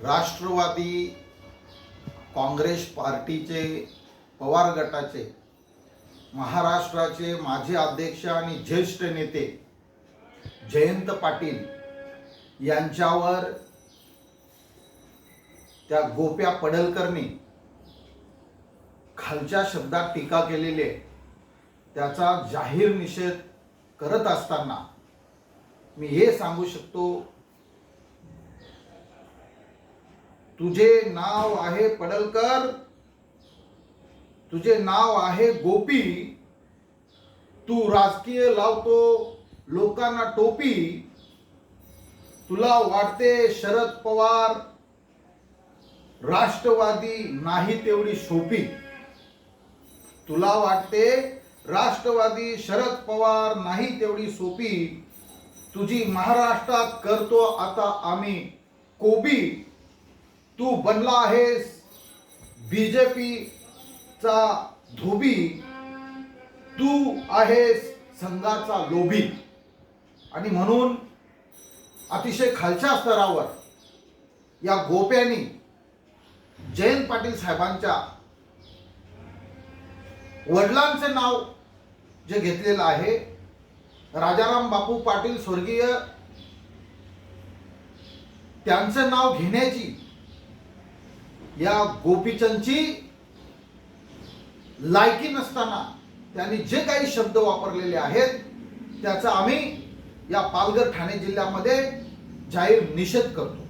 राष्ट्रवादी काँग्रेस पार्टीचे पवार गटाचे महाराष्ट्राचे माजी अध्यक्ष आणि ज्येष्ठ नेते जयंत पाटील यांच्यावर त्या गोप्या पडळकरनी खालच्या शब्दात टीका केलेली आहे। त्याचा जाहीर निषेध करत असताना मी हे सांगू शकतो, तुझे नाव आहे पडळकर, तुझे नाव आहे गोपी, तू राजकीय लावतो लोकांना टोपी, तुला वाटते शरद पवार राष्ट्रवादी नाही तेवढी सोपी, तुला वाटते राष्ट्रवादी शरद पवार नाही तेवढी सोपी, तुझी महाराष्ट्रात करतो आता आम्ही कोबी, तू बनला आहेस बीजेपी चा धोबी, तू आहेस संघाचा लोभी। आणि म्हणून अतिशय खालच्या स्तरावर या गोप्यांनी जयंत पाटील साहेबांच्या वडिलांचे नाव जे घेतलेलं आहे, राजाराम बापू पाटील स्वर्गीय, त्यांचं नाव घेण्याची या गोपीचंदची लायकी नसताना त्यांनी जे काही शब्द वापरलेले आहेत त्याचा आम्ही या पालघर ठाणे जिल्ह्यामध्ये जाहीर निषेध करतो।